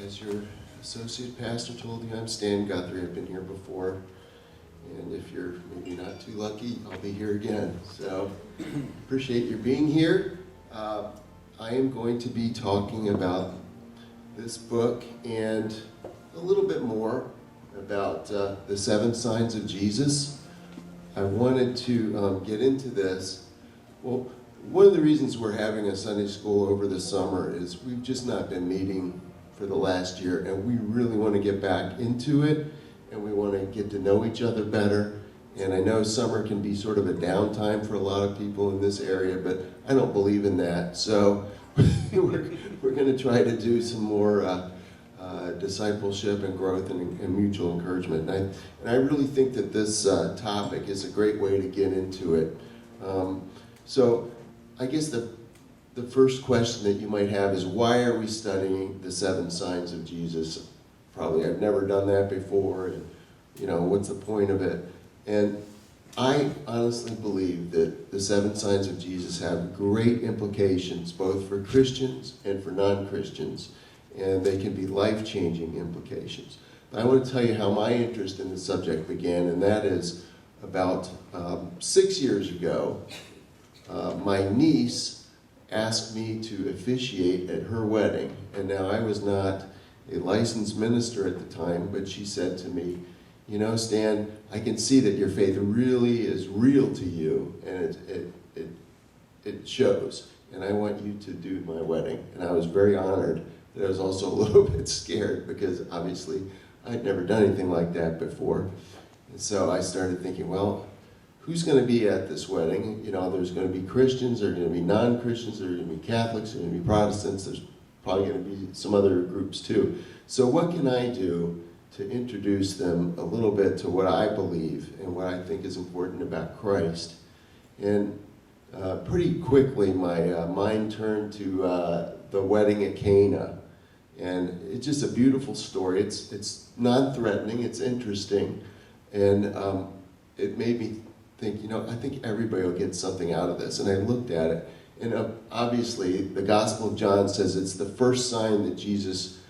As your associate pastor told you, I'm Stan Guthrie. I've been here before. And if you're maybe not too lucky, I'll be here again. So appreciate your being here. I am going to be talking about this book and a little bit more about the 7 signs of Jesus. I wanted to get into this. Well, one of the reasons we're having a Sunday school over the summer is we've just not been meeting for the last year, and we really want to get back into it, and we want to get to know each other better. And I know summer can be sort of a downtime for a lot of people in this area, but I don't believe in that. So we're going to try to do some more discipleship and growth and mutual encouragement. And I really think that this topic is a great way to get into it. So I guess the first question that you might have is, why are we studying the 7 signs of Jesus? Probably I've never done that before, and what's the point of it? And I honestly believe that the 7 signs of Jesus have great implications, both for Christians and for non-Christians, and they can be life-changing implications. But I want to tell you how my interest in the subject began, and that is about 6 years ago. My niece asked me to officiate at her wedding, and now I was not a licensed minister at the time, but she said to me, Stan, I can see that your faith really is real to you, and it shows, and I want you to do my wedding. And I was very honored, but I was also a little bit scared, because obviously I'd never done anything like that before. And so I started thinking, well, who's going to be at this wedding? There's going to be Christians, there's going to be non-Christians, there's going to be Catholics, there's going to be Protestants, there's probably going to be some other groups too. So what can I do to introduce them a little bit to what I believe and what I think is important about Christ? And pretty quickly my mind turned to the wedding at Cana. And it's just a beautiful story. It's non-threatening, it's interesting, and it made me think, I think everybody will get something out of this. And I looked at it, and obviously the Gospel of John says it's the first sign that Jesus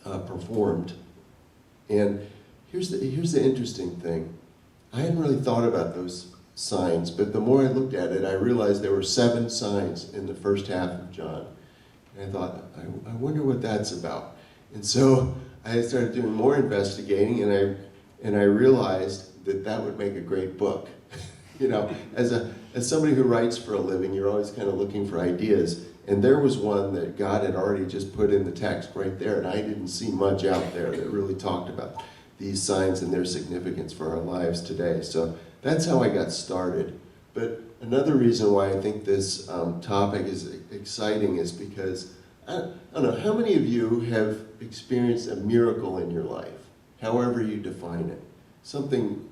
performed. And here's the interesting thing. I hadn't really thought about those signs, but the more I looked at it, I realized there were 7 signs in the first half of John. And I thought, I wonder what that's about. And so I started doing more investigating, and I realized that would make a great book. As somebody who writes for a living, you're always kind of looking for ideas. And there was one that God had already just put in the text right there, and I didn't see much out there that really talked about these signs and their significance for our lives today. So that's how I got started. But another reason why I think this topic is exciting is because, I don't know, how many of you have experienced a miracle in your life, however you define it? Something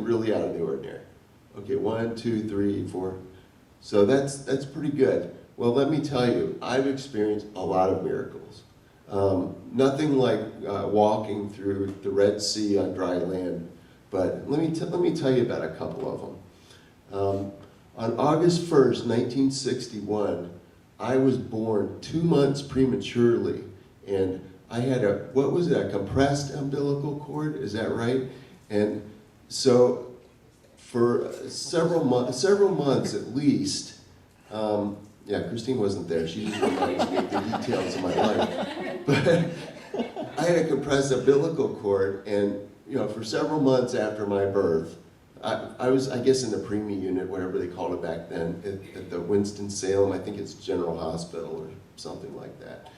really out of the ordinary. Okay, 1, 2, 3, 4. So that's pretty good. Well, let me tell you, I've experienced a lot of miracles. Nothing like walking through the Red Sea on dry land, but let me tell you about a couple of them. On August 1st, 1961, I was born 2 months prematurely, and I had a compressed umbilical cord, is that right? And so for several months at least, Christine wasn't there. She didn't remind me of the details of my life. But I had a compressed umbilical cord, and for several months after my birth, I was, I guess, in the preemie unit, whatever they called it back then, at the Winston-Salem, I think it's General Hospital or something like that,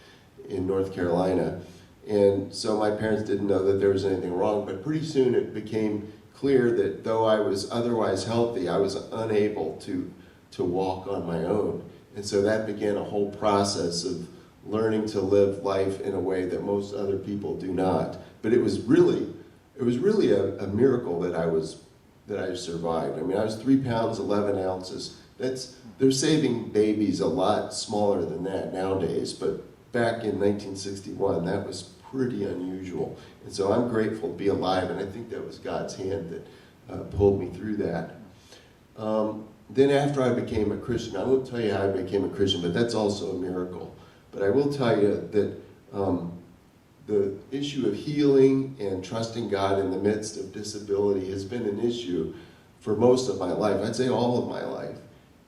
in North Carolina. And so my parents didn't know that there was anything wrong, but pretty soon it became clear that though I was otherwise healthy, I was unable to walk on my own. And so that began a whole process of learning to live life in a way that most other people do not. But it was really a miracle that I survived. I mean, I was 3 pounds, 11 ounces. They're saving babies a lot smaller than that nowadays, but back in 1961, that was pretty unusual. And so I'm grateful to be alive, and I think that was God's hand that pulled me through that. Then after I became a Christian, I won't tell you how I became a Christian, but that's also a miracle. But I will tell you that the issue of healing and trusting God in the midst of disability has been an issue for most of my life. I'd say all of my life.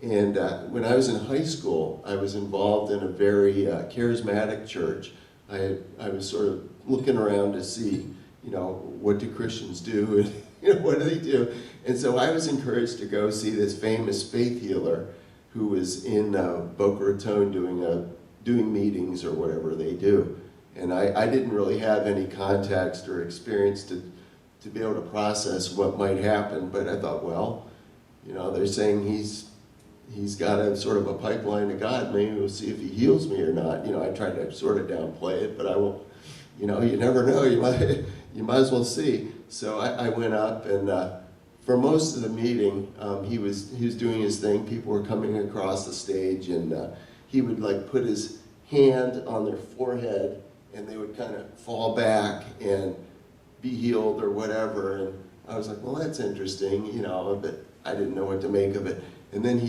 And when I was in high school, I was involved in a very charismatic church. I was sort of looking around to see, what do Christians do, and what do they do? And so I was encouraged to go see this famous faith healer who was in Boca Raton doing meetings or whatever they do. And I didn't really have any context or experience to be able to process what might happen, but I thought, well, they're saying he's got a sort of a pipeline to God. Maybe we'll see if he heals me or not. I tried to sort of downplay it, but I won't. You never know. You might as well see. So I went up, and for most of the meeting, he was doing his thing. People were coming across the stage, and he would put his hand on their forehead, and they would kind of fall back and be healed or whatever. And I was like, well, that's interesting, but I didn't know what to make of it. And then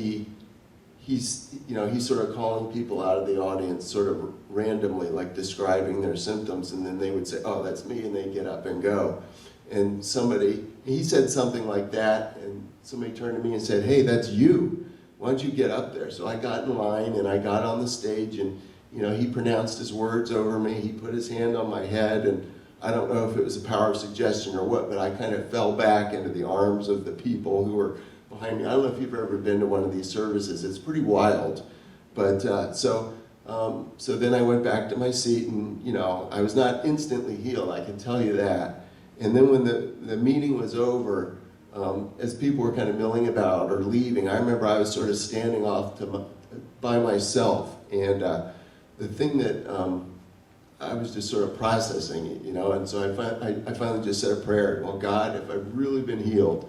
he's sort of calling people out of the audience sort of randomly, describing their symptoms, and then they would say, oh, that's me, and they'd get up and go. And he said something like that, and somebody turned to me and said, hey, that's you. Why don't you get up there? So I got in line, and I got on the stage, and he pronounced his words over me. He put his hand on my head, and I don't know if it was a power of suggestion or what, but I kind of fell back into the arms of the people who were behind me. I don't know if you've ever been to one of these services. It's pretty wild. But so then I went back to my seat, and I was not instantly healed, I can tell you that. And then when the meeting was over, as people were kind of milling about or leaving, I remember I was sort of standing off by myself, and the thing that I was just sort of processing it, and so I finally just said a prayer. Well, God, if I've really been healed,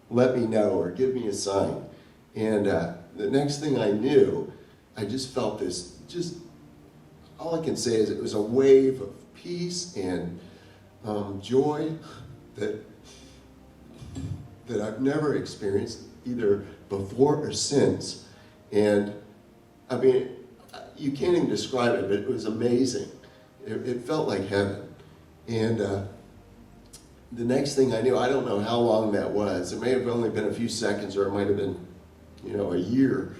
let me know or give me a sign. And the next thing I knew, I just felt this, all I can say is it was a wave of peace and joy that I've never experienced either before or since. And I mean, you can't even describe it, but it was amazing. It felt like heaven. And the next thing I knew, I don't know how long that was. It may have only been a few seconds, or it might have been, a year.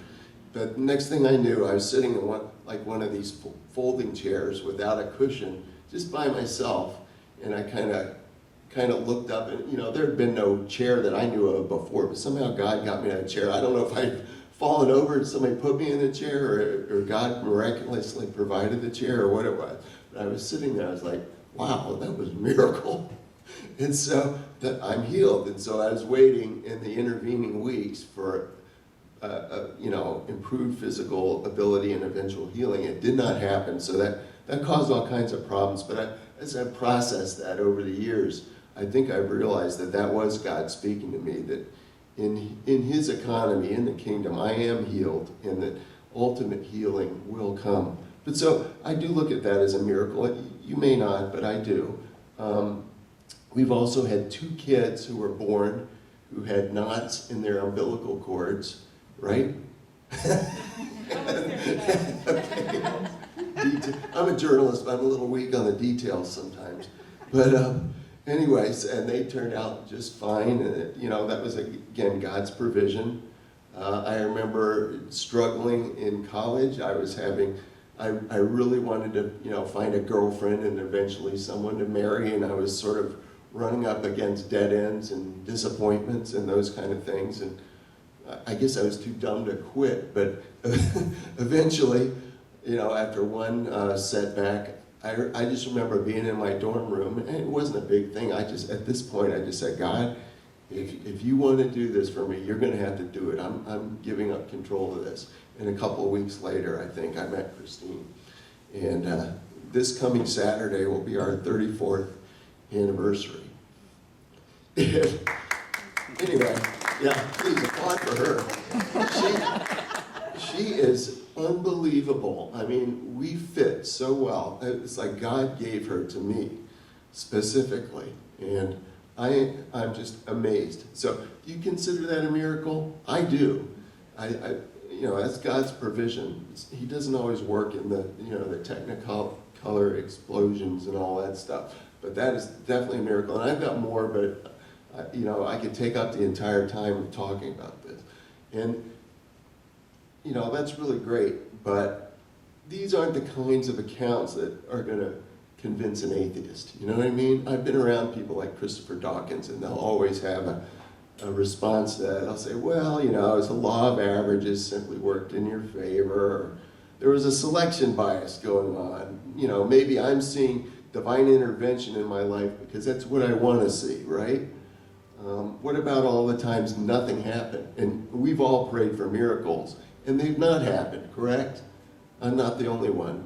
But the next thing I knew, I was sitting in one of these folding chairs without a cushion, just by myself. And I kind of looked up, and there had been no chair that I knew of before, but somehow God got me in a chair. I don't know if I'd fallen over and somebody put me in the chair, or God miraculously provided the chair, or what it was. But I was sitting there, I was like, wow, that was a miracle. And so that I'm healed. And so I was waiting in the intervening weeks for improved physical ability and eventual healing. It did not happen, so that caused all kinds of problems. But as I processed that over the years, I think I realized that was God speaking to me, that in his economy, in the kingdom, I am healed, and that ultimate healing will come. But so I do look at that as a miracle. You may not, but I do. We've also had 2 kids who were born who had knots in their umbilical cords, right? Okay. I'm a journalist, but I'm a little weak on the details sometimes. But anyways, and they turned out just fine. And, that was, again, God's provision. I remember struggling in college. I really wanted to, find a girlfriend and eventually someone to marry, and I was sort of running up against dead ends and disappointments and those kind of things. And I guess I was too dumb to quit, but eventually, after one setback, I just remember being in my dorm room, and it wasn't a big thing. At this point, I just said, God, if you want to do this for me, you're going to have to do it. I'm giving up control of this. And a couple of weeks later, I think, I met Christine. And this coming Saturday will be our 34th anniversary. Anyway, yeah, please applaud for her. She is unbelievable. I mean, we fit so well. It's like God gave her to me specifically, and I'm just amazed. So, do you consider that a miracle? I do. That's God's provision. He doesn't always work in the technicolor explosions and all that stuff. But that is definitely a miracle. And I've got more, but I could take up the entire time of talking about this. And, that's really great, but these aren't the kinds of accounts that are going to convince an atheist. You know what I mean? I've been around people like Christopher Dawkins, and they'll always have a response to that. They'll say, well, it's the law of averages simply worked in your favor, or there was a selection bias going on. Maybe I'm seeing divine intervention in my life because that's what I want to see, right? What about all the times nothing happened? And we've all prayed for miracles, and they've not happened, correct? I'm not the only one.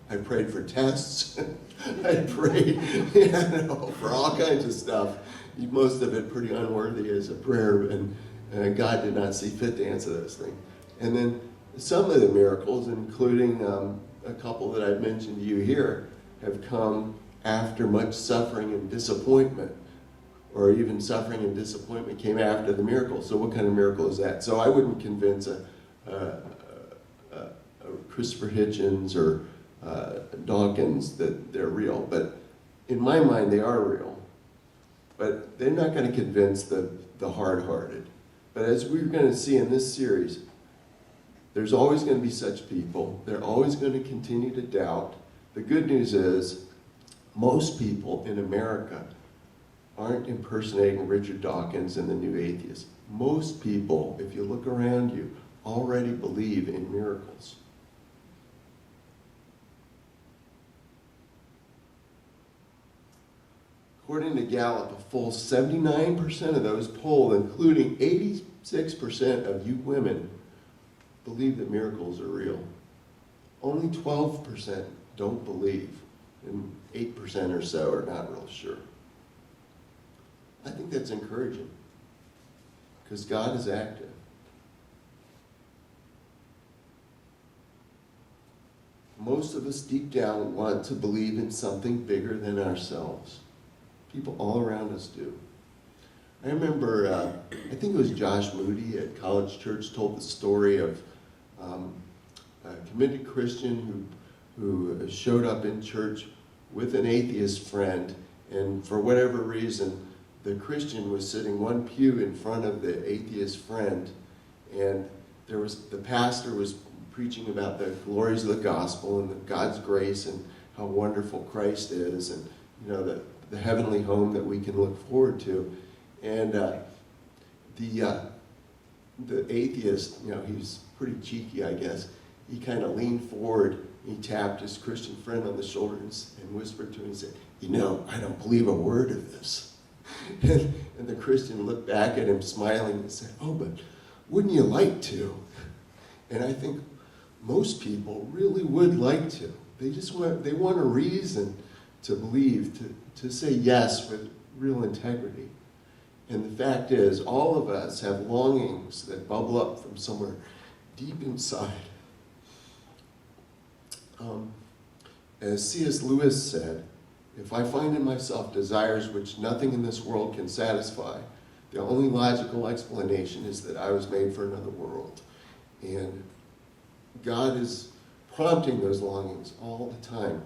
I prayed for tests. I prayed for all kinds of stuff. Most of it pretty unworthy as a prayer, and God did not see fit to answer those things. And then some of the miracles, including a couple that I've mentioned to you here, have come after much suffering and disappointment, or even suffering and disappointment came after the miracle. So what kind of miracle is that? So I wouldn't convince a Christopher Hitchens or Dawkins that they're real, but in my mind they are real. But they're not going to convince the hard-hearted. But as we're going to see in this series, there's always going to be such people. They're always going to continue to doubt. The good news is most people in America aren't impersonating Richard Dawkins and the New Atheists. Most people, if you look around you, already believe in miracles. According to Gallup, a full 79% of those polled, including 86% of you women, believe that miracles are real. Only 12% don't believe, and 8% or so are not real sure. I think that's encouraging, because God is active. Most of us deep down want to believe in something bigger than ourselves. People all around us do. I remember, I think it was Josh Moody at College Church told the story of a committed Christian who showed up in church with an atheist friend, and for whatever reason, the Christian was sitting one pew in front of the atheist friend, and the pastor was preaching about the glories of the gospel and God's grace and how wonderful Christ is, and the heavenly home that we can look forward to. And the atheist, he's pretty cheeky, I guess. He kind of leaned forward, he tapped his Christian friend on the shoulder and whispered to him and said, I don't believe a word of this. And the Christian looked back at him smiling and said, oh, but wouldn't you like to? And I think most people really would like to. They want a reason to believe, to say yes with real integrity. And the fact is, all of us have longings that bubble up from somewhere deep inside. As C.S. Lewis said, if I find in myself desires which nothing in this world can satisfy, the only logical explanation is that I was made for another world. And God is prompting those longings all the time.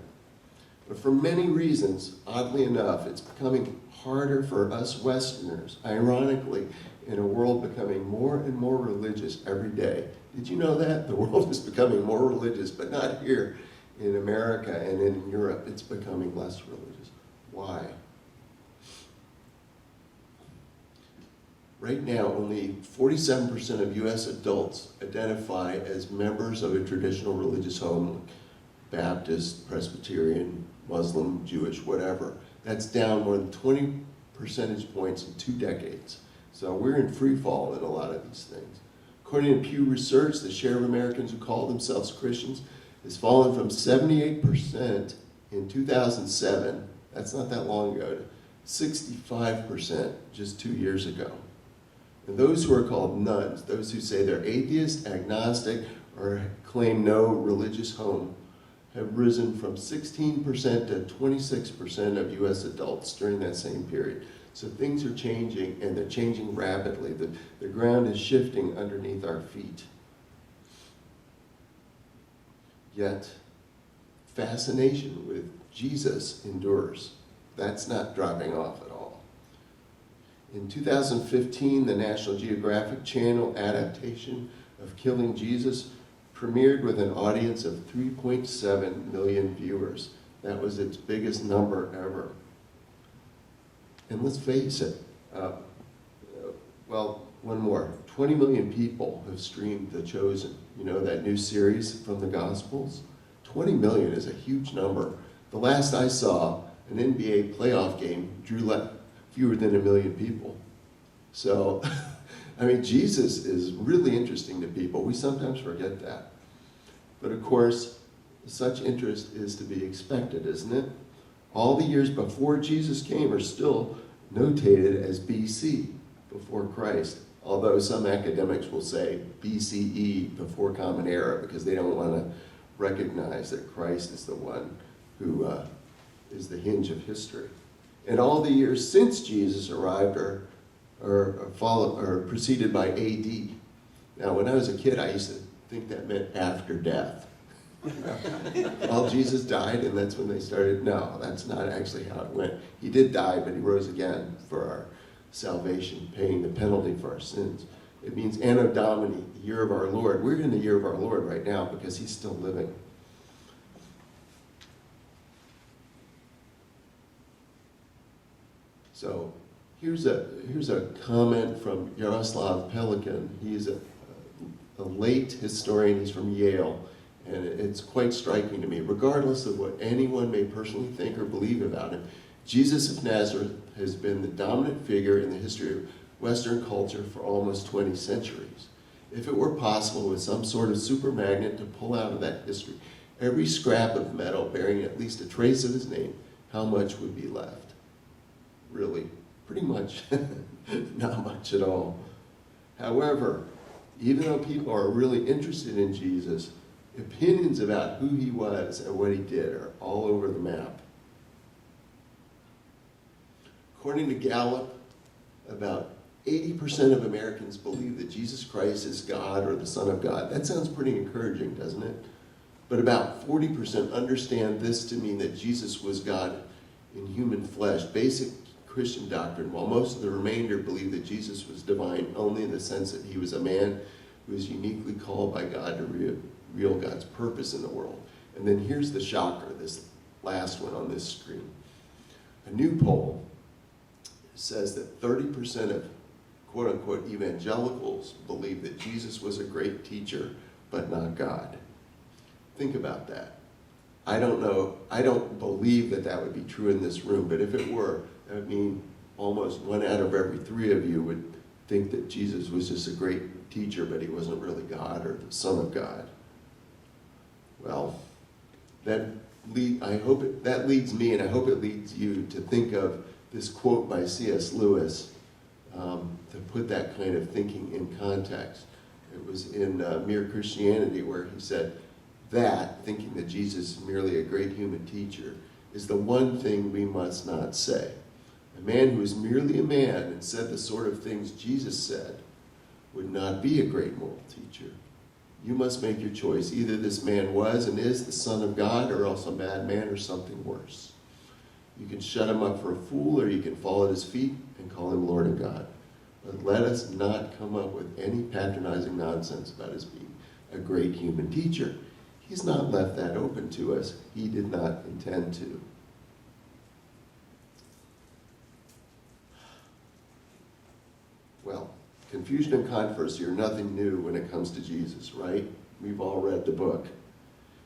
But for many reasons, oddly enough, it's becoming harder for us Westerners, ironically, in a world becoming more and more religious every day. Did you know that? The world is becoming more religious, but not here in America and in Europe. It's becoming less religious. Why? Right now, only 47% of U.S. adults identify as members of a traditional religious home, like Baptist, Presbyterian, Muslim, Jewish, whatever. That's down more than 20 percentage points in 2 decades. So we're in free fall in a lot of these things. According to Pew Research, the share of Americans who call themselves Christians has fallen from 78% in 2007, that's not that long ago, to 65% just 2 years ago. And those who are called nones, those who say they're atheist, agnostic, or claim no religious home, have risen from 16% to 26% of U.S. adults during that same period. So things are changing, and they're changing rapidly. The ground is shifting underneath our feet. Yet, fascination with Jesus endures. That's not dropping off at all. In 2015, the National Geographic Channel adaptation of Killing Jesus premiered with an audience of 3.7 million viewers. That was its biggest number ever. And let's face it, one more. 20 million people have streamed The Chosen. You know, that new series from the Gospels? 20 million is a huge number. The last I saw, an NBA playoff game drew fewer than 1 million people. So, I mean, Jesus is really interesting to people. We sometimes forget that. But of course, such interest is to be expected, isn't it? All the years before Jesus came are still notated as BC, before Christ, although some academics will say BCE, before Common Era, because they don't want to recognize that Christ is the one who is the hinge of history. And all the years since Jesus arrived are preceded by AD. Now, when I was a kid, I used to think that meant after death. Well, Jesus died, and that's when they started. No, that's not actually how it went. He did die, but he rose again for our salvation, paying the penalty for our sins. It means Anno Domini, the year of our Lord. We're in the year of our Lord right now because he's still living. So here's a comment from Yaroslav Pelikan. He's a late historian. He's from Yale. And it's quite striking to me. Regardless of what anyone may personally think or believe about him, Jesus of Nazareth has been the dominant figure in the history of Western culture for almost 20 centuries. If it were possible with some sort of super magnet to pull out of that history every scrap of metal bearing at least a trace of his name, how much would be left? Really, pretty much not much at all. However, even though people are really interested in Jesus, opinions about who he was and what he did are all over the map. According to Gallup, about 80% of Americans believe that Jesus Christ is God or the Son of God. That sounds pretty encouraging, doesn't it? But about 40% understand this to mean that Jesus was God in human flesh, basic Christian doctrine, while most of the remainder believe that Jesus was divine only in the sense that he was a man who was uniquely called by God to reveal God's purpose in the world. And then here's the shocker, this last one on this screen. A new poll says that 30% of quote-unquote evangelicals believe that Jesus was a great teacher, but not God. Think about that. I don't know, I don't believe that that would be true in this room, but if it were, that would mean almost 1 out of every 3 of you would think that Jesus was just a great teacher, but he wasn't really God or the Son of God. Well, that leads me, and I hope it leads you to think of this quote by C.S. Lewis to put that kind of thinking in context. It was in Mere Christianity where he said that, thinking that Jesus is merely a great human teacher, is the one thing we must not say. A man who is merely a man and said the sort of things Jesus said would not be a great moral teacher. You must make your choice. Either this man was and is the Son of God, or else a bad man or something worse. You can shut him up for a fool, or you can fall at his feet and call him Lord and God. But let us not come up with any patronizing nonsense about his being a great human teacher. He's not left that open to us. He did not intend to. Well, confusion and controversy are nothing new when it comes to Jesus, right? We've all read the book.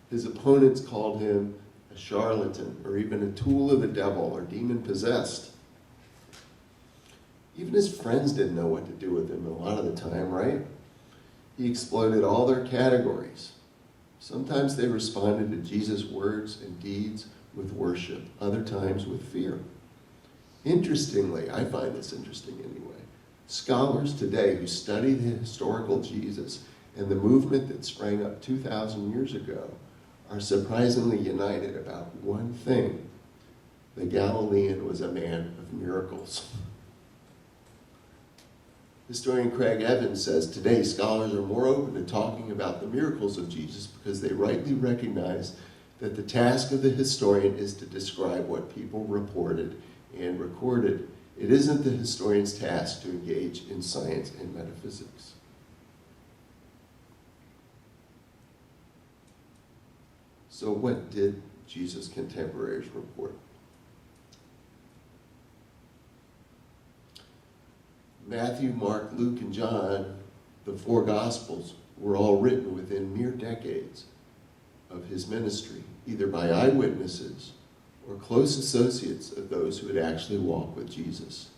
His opponents called him a charlatan, or even a tool of the devil, or demon-possessed. Even his friends didn't know what to do with him a lot of the time, right? He exploited all their categories. Sometimes they responded to Jesus' words and deeds with worship, other times with fear. Interestingly, I find this interesting anyway, scholars today who study the historical Jesus and the movement that sprang up 2,000 years ago are surprisingly united about one thing. The Galilean was a man of miracles. Historian Craig Evans says today scholars are more open to talking about the miracles of Jesus because they rightly recognize that the task of the historian is to describe what people reported and recorded. It isn't the historian's task to engage in science and metaphysics. So what did Jesus' contemporaries report? Matthew, Mark, Luke, and John, the four Gospels, were all written within mere decades of his ministry, either by eyewitnesses or close associates of those who had actually walked with Jesus.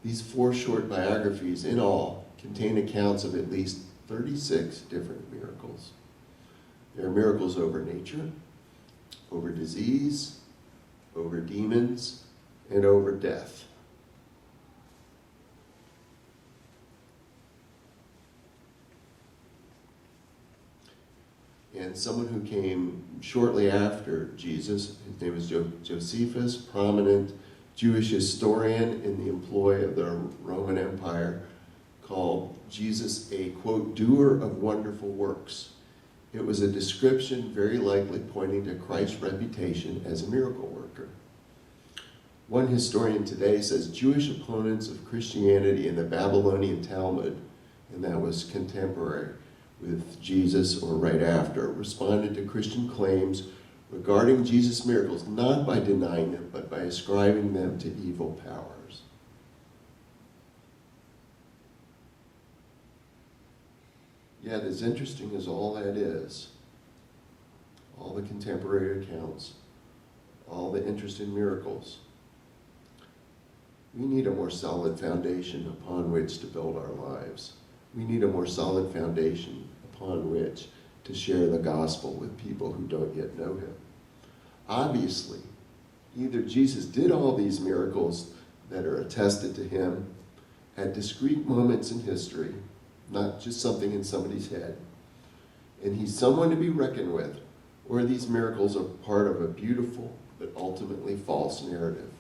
These four short biographies in all contain accounts of at least 36 different miracles. There are miracles over nature, over disease, over demons, and over death. And someone who came shortly after Jesus, his name was Josephus, prominent Jewish historian in the employ of the Roman Empire, called Jesus a, quote, doer of wonderful works. It was a description very likely pointing to Christ's reputation as a miracle worker. One historian today says Jewish opponents of Christianity in the Babylonian Talmud, and that was contemporary with Jesus or right after, responded to Christian claims regarding Jesus' miracles not by denying them, but by ascribing them to evil powers. Yet, as interesting as all that is, all the contemporary accounts, all the interest in miracles, we need a more solid foundation upon which to build our lives. We need a more solid foundation upon which to share the gospel with people who don't yet know him. Obviously, either Jesus did all these miracles that are attested to him at discrete moments in history, not just something in somebody's head, and he's someone to be reckoned with, or these miracles are part of a beautiful but ultimately false narrative.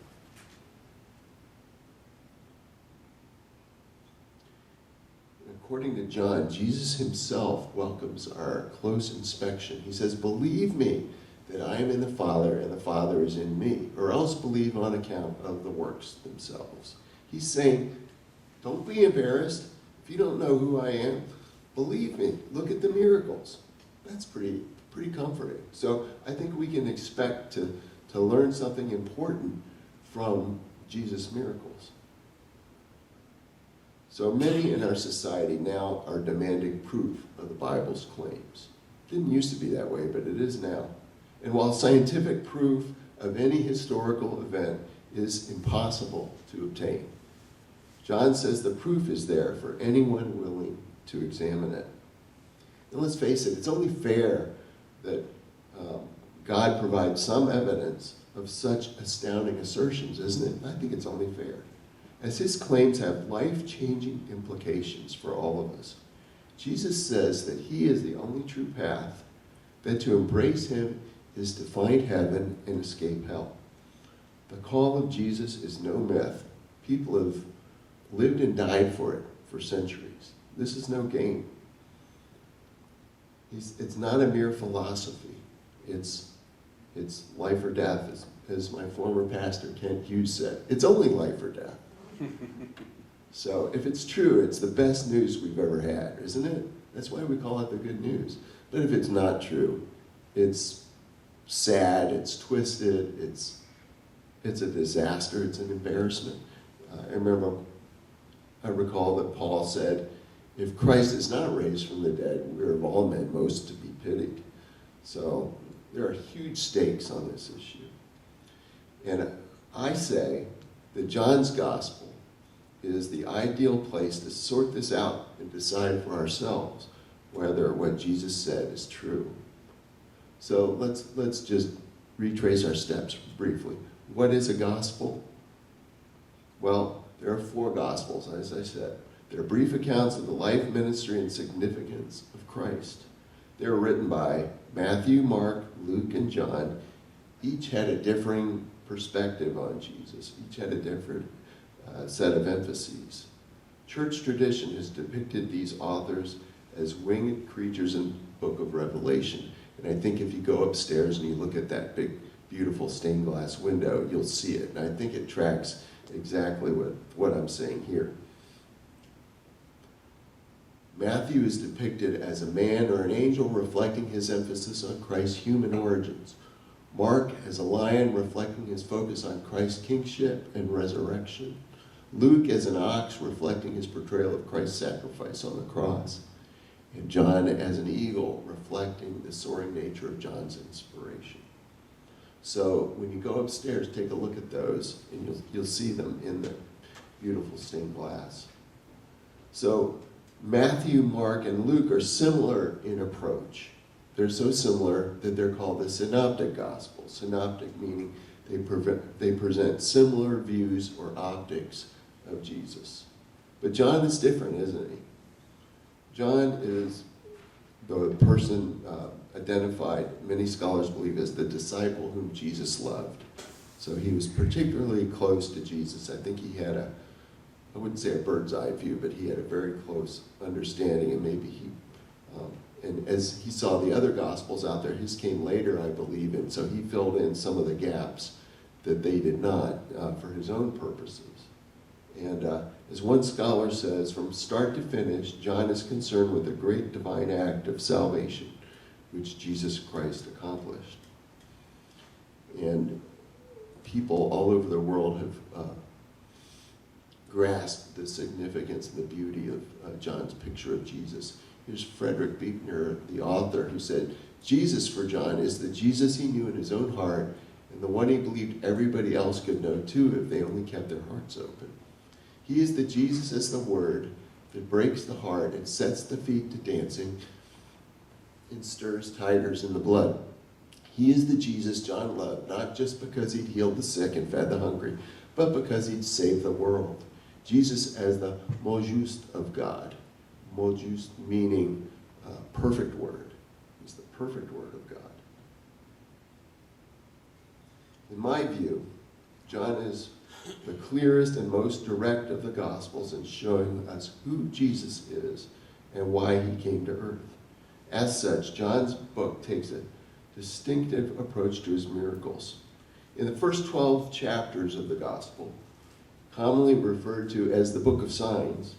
According to John, Jesus himself welcomes our close inspection. He says, believe me that I am in the Father and the Father is in me, or else believe on account of the works themselves. He's saying, don't be embarrassed. If you don't know who I am, believe me. Look at the miracles. That's pretty comforting. So I think we can expect to learn something important from Jesus' miracles. So many in our society now are demanding proof of the Bible's claims. It didn't used to be that way, but it is now. And while scientific proof of any historical event is impossible to obtain, John says the proof is there for anyone willing to examine it. And let's face it, it's only fair that God provides some evidence of such astounding assertions, isn't it? I think it's only fair, as his claims have life-changing implications for all of us. Jesus says that he is the only true path, that to embrace him is to find heaven and escape hell. The call of Jesus is no myth. People have lived and died for it for centuries. This is no game. It's not a mere philosophy. It's life or death, as my former pastor Kent Hughes said. It's only life or death. So if it's true, it's the best news we've ever had, isn't it? That's why we call it the good news. But if it's not true, it's sad, it's twisted, it's a disaster, it's an embarrassment. I recall that Paul said, if Christ is not raised from the dead, we are of all men most to be pitied. So there are huge stakes on this issue. And I say that John's gospel is the ideal place to sort this out and decide for ourselves whether what Jesus said is true. So let's just retrace our steps briefly. What is a gospel? Well, there are four gospels, as I said. They're brief accounts of the life, ministry, and significance of Christ. They were written by Matthew, Mark, Luke, and John. Each had a differing perspective on Jesus. Each had a different set of emphases. Church tradition has depicted these authors as winged creatures in the book of Revelation. And I think if you go upstairs and you look at that big, beautiful stained glass window, you'll see it. And I think it tracks exactly what I'm saying here. Matthew is depicted as a man or an angel reflecting his emphasis on Christ's human origins. Mark as a lion reflecting his focus on Christ's kingship and resurrection. Luke as an ox reflecting his portrayal of Christ's sacrifice on the cross. And John as an eagle reflecting the soaring nature of John's inspiration. So when you go upstairs, take a look at those, and you'll see them in the beautiful stained glass. So Matthew, Mark, and Luke are similar in approach. They're so similar that they're called the Synoptic Gospels. Synoptic meaning they present similar views or optics of Jesus. But John is different, isn't he? John is the person identified, many scholars believe, as the disciple whom Jesus loved. So he was particularly close to Jesus. I think he had I wouldn't say a bird's eye view, but he had a very close understanding, and maybe and as he saw the other Gospels out there, his came later, I believe, and so he filled in some of the gaps that they did not for his own purposes. And as one scholar says, from start to finish, John is concerned with the great divine act of salvation, which Jesus Christ accomplished. And people all over the world have grasped the significance and the beauty of John's picture of Jesus. Here's Frederick Buechner, the author, who said, Jesus for John is the Jesus he knew in his own heart, and the one he believed everybody else could know too if they only kept their hearts open. He is the Jesus as the Word that breaks the heart and sets the feet to dancing and stirs tigers in the blood. He is the Jesus John loved, not just because he'd healed the sick and fed the hungry, but because he'd saved the world. Jesus as the mot juste of God. Mot juste meaning perfect word. He's the perfect word of God. In my view, John is the clearest and most direct of the Gospels in showing us who Jesus is and why he came to earth. As such, John's book takes a distinctive approach to his miracles. In the first 12 chapters of the Gospel, commonly referred to as the Book of Signs,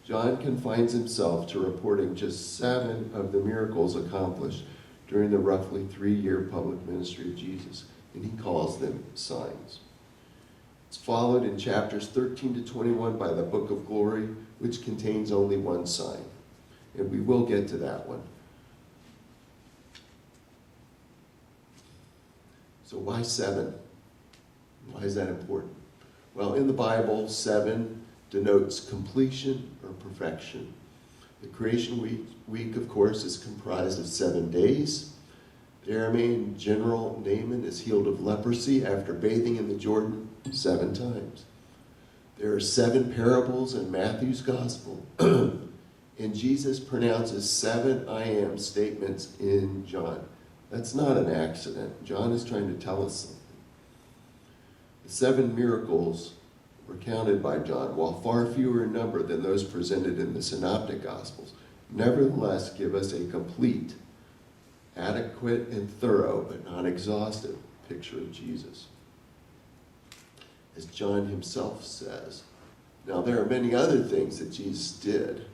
John confines himself to reporting just 7 of the miracles accomplished during the roughly 3-year public ministry of Jesus, and he calls them signs. It's followed in chapters 13 to 21 by the Book of Glory, which contains only 1 sign, and we will get to that one. So why 7? Why is that important? Well, in the Bible, 7 denotes completion or perfection. The creation week, of course, is comprised of 7 days. The Aramean general Naaman is healed of leprosy after bathing in the Jordan 7 times. There are 7 parables in Matthew's Gospel, and Jesus pronounces 7 I am statements in John. That's not an accident. John is trying to tell us something. The 7 miracles recounted by John, while far fewer in number than those presented in the Synoptic Gospels, nevertheless give us a complete, adequate, and thorough, but not exhaustive, picture of Jesus. As John himself says, now there are many other things that Jesus did.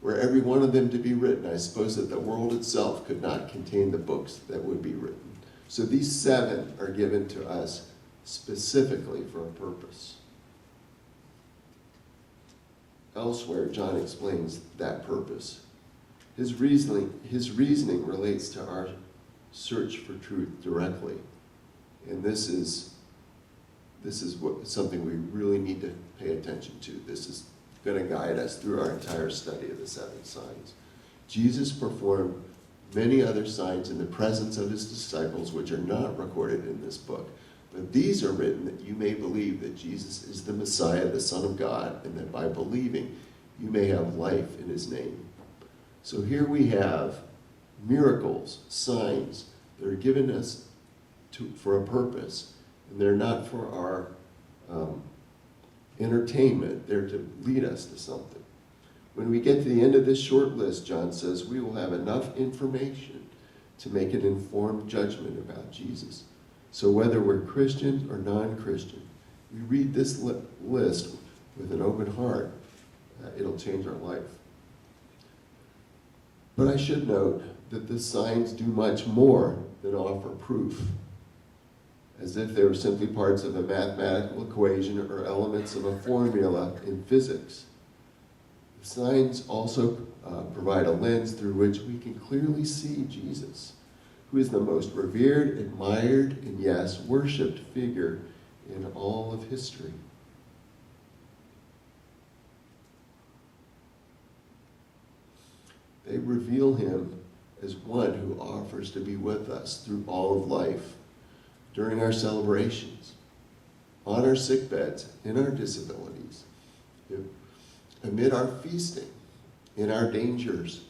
Were every one of them to be written, I suppose that the world itself could not contain the books that would be written. So these 7 are given to us specifically for a purpose. Elsewhere, John explains that purpose. His reasoning relates to our search for truth directly. And this is something we really need to pay attention to. This is going to guide us through our entire study of the 7 signs. Jesus performed many other signs in the presence of his disciples, which are not recorded in this book. But these are written that you may believe that Jesus is the Messiah, the Son of God, and that by believing you may have life in his name. So here we have miracles, signs that are given us for a purpose, and they're not for our entertainment. They're to lead us to something. When we get to the end of this short list, John says, we will have enough information to make an informed judgment about Jesus. So whether we're Christian or non-Christian, we read this list with an open heart, it'll change our life. But I should note that the signs do much more than offer proof, as if they were simply parts of a mathematical equation or elements of a formula in physics. The signs also provide a lens through which we can clearly see Jesus, who is the most revered, admired, and yes, worshipped figure in all of history. They reveal him as one who offers to be with us through all of life, during our celebrations, on our sickbeds, in our disabilities, amid our feasting, in our dangers,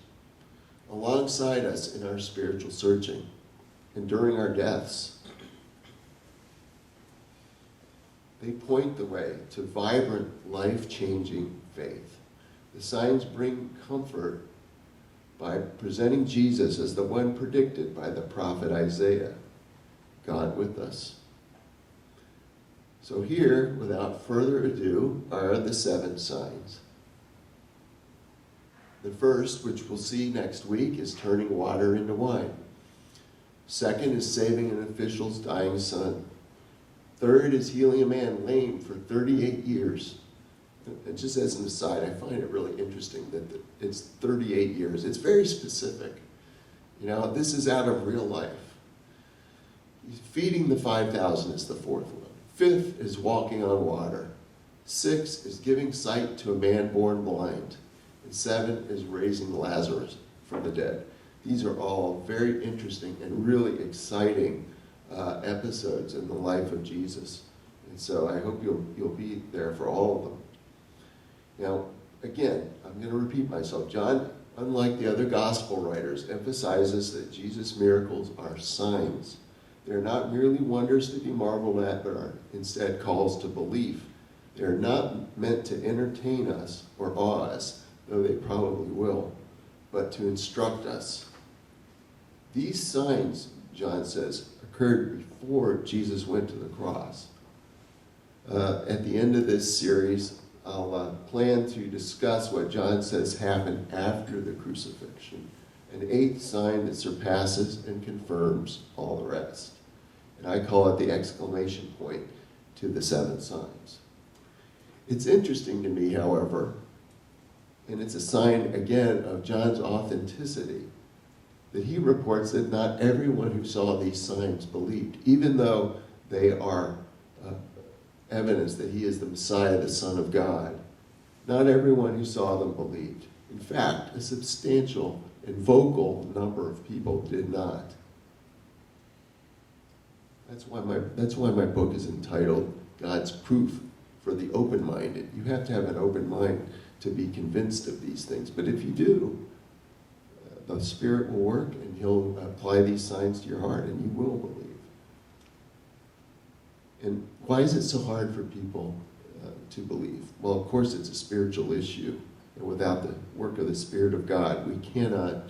alongside us in our spiritual searching, and during our deaths. They point the way to vibrant, life-changing faith. The signs bring comfort by presenting Jesus as the one predicted by the prophet Isaiah, God with us. So here, without further ado, are the 7 signs. The first, which we'll see next week, is turning water into wine. Second is saving an official's dying son. Third is healing a man lame for 38 years. And just as an aside, I find it really interesting that it's 38 years. It's very specific. You know, this is out of real life. Feeding the 5,000 is the 4th one. 5th is walking on water. 6 is giving sight to a man born blind. And 7 is raising Lazarus from the dead. These are all very interesting and really exciting episodes in the life of Jesus. And so I hope you'll be there for all of them. Now, again, I'm going to repeat myself. John, unlike the other gospel writers, emphasizes that Jesus' miracles are signs. They're not merely wonders to be marveled at, but are instead calls to belief. They're not meant to entertain us or awe us, though they probably will, but to instruct us. These signs, John says, occurred before Jesus went to the cross. At the end of this series, I'll plan to discuss what John says happened after the crucifixion, an 8th sign that surpasses and confirms all the rest. And I call it the exclamation point to the 7 signs. It's interesting to me, however, and it's a sign, again, of John's authenticity, that he reports that not everyone who saw these signs believed, even though they are evidence that he is the Messiah, the Son of God. Not everyone who saw them believed. In fact, a substantial and vocal number of people did not. That's why my book is entitled God's Proof for the Open-Minded. You have to have an open mind to be convinced of these things. But if you do, the Spirit will work and he'll apply these signs to your heart and you will believe. And why is it so hard for people to believe? Well, of course, it's a spiritual issue. And without the work of the Spirit of God, we cannot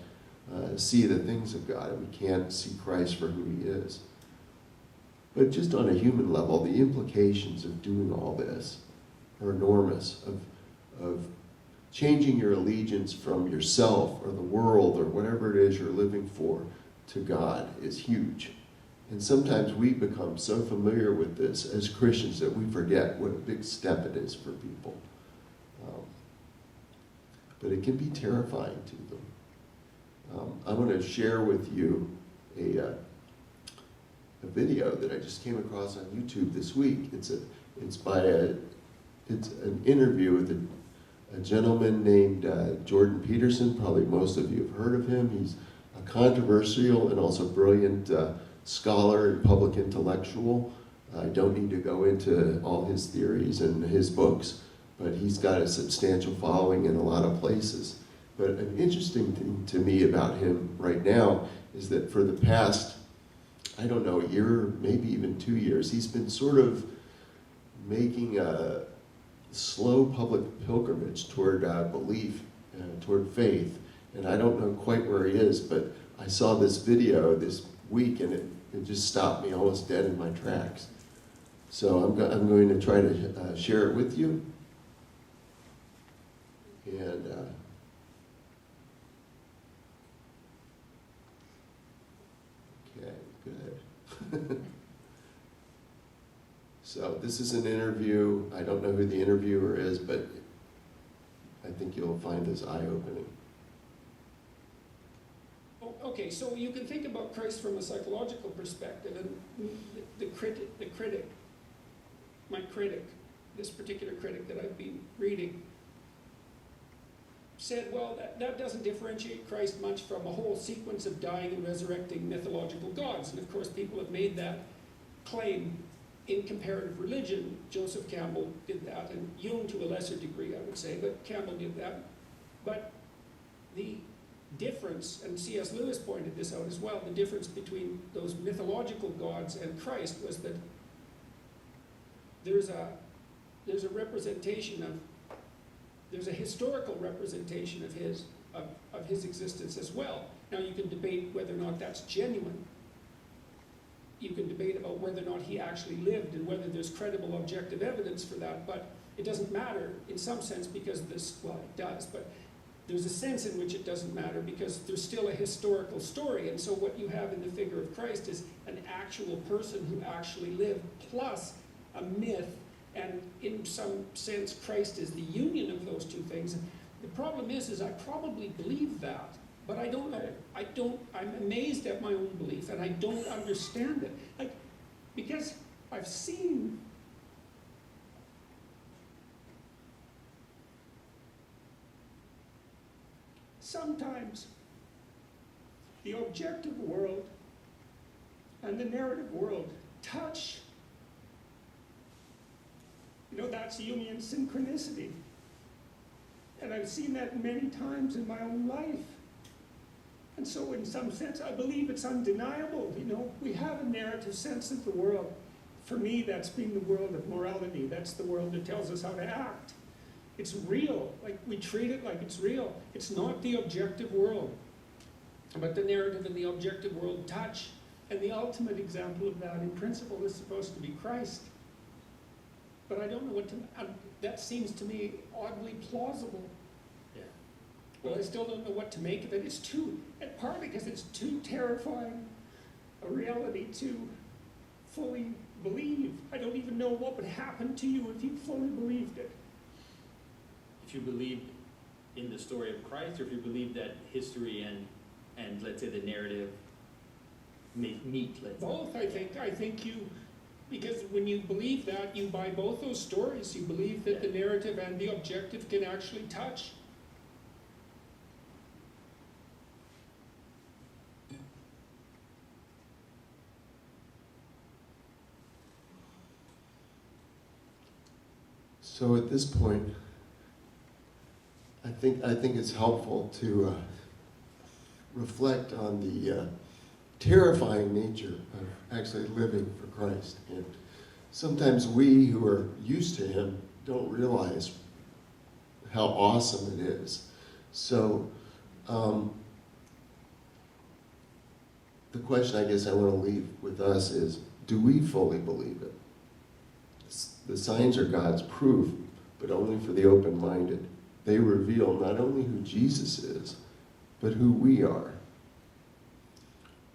see the things of God, and we can't see Christ for who he is. But just on a human level, the implications of doing all this are enormous, of changing your allegiance from yourself or the world or whatever it is you're living for to God is huge. And sometimes we become so familiar with this as Christians that we forget what a big step it is for people. But it can be terrifying to them. I want to share with you a video that I just came across on YouTube this week. It's an interview with a gentleman named Jordan Peterson. Probably most of you have heard of him. He's a controversial and also brilliant scholar and public intellectual. I don't need to go into all his theories and his books, but he's got a substantial following in a lot of places. But an interesting thing to me about him right now is that for the past, I don't know, a year, maybe even 2 years, he's been sort of making a slow public pilgrimage toward belief, toward faith. And I don't know quite where he is, but I saw this video this week, and it just stopped me almost dead in my tracks. So I'm going to try to share it with you. And okay, good. So this is an interview. I don't know who the interviewer is, but I think you'll find this eye-opening. Okay, so you can think about Christ from a psychological perspective, and the critic, my critic, this particular critic that I've been reading, said, well, that doesn't differentiate Christ much from a whole sequence of dying and resurrecting mythological gods. And of course, people have made that claim in comparative religion. Joseph Campbell did that, and Jung to a lesser degree, I would say, but Campbell did that. But the difference, and C.S. Lewis pointed this out as well, the difference between those mythological gods and Christ was that there's a representation of, there's a historical representation of his existence as well. Now you can debate whether or not that's genuine. You can debate about whether or not he actually lived and whether there's credible objective evidence for that, but it doesn't matter in some sense because this, well, it does, but there's a sense in which it doesn't matter because there's still a historical story. And so what you have in the figure of Christ is an actual person who actually lived, plus a myth, and in some sense Christ is the union of those two things. The problem is I probably believe that, but I don't know. I'm amazed at my own belief, and I don't understand it. Like, because I've seen sometimes the objective world and the narrative world touch. You know, that's union synchronicity. And I've seen that many times in my own life. And so in some sense, I believe it's undeniable. You know, we have a narrative sense of the world. For me, that's being the world of morality. That's the world that tells us how to act. It's real. Like, we treat it like it's real. It's not the objective world. But the narrative and the objective world touch. And the ultimate example of that, in principle, is supposed to be Christ. But I don't know what to... that seems to me oddly plausible. Yeah. Well, I still don't know what to make of it. It's too... partly because it's too terrifying a reality to fully believe. I don't even know what would happen to you if you fully believed it. If you believe in the story of Christ, or if you believe that history and let's say the narrative meet, let's say. Both, I think. I think you... Because when you believe that, you buy both those stories. You believe that the narrative and the objective can actually touch. So at this point, I think it's helpful to reflect on the terrifying nature of actually living for Christ. And sometimes we who are used to him don't realize how awesome it is. So the question I guess I want to leave with us is, do we fully believe it? The signs are God's proof, but only for the open-minded. They reveal not only who Jesus is, but who we are.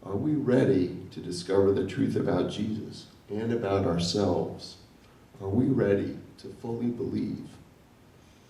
Are we ready to discover the truth about Jesus and about ourselves? Are we ready to fully believe?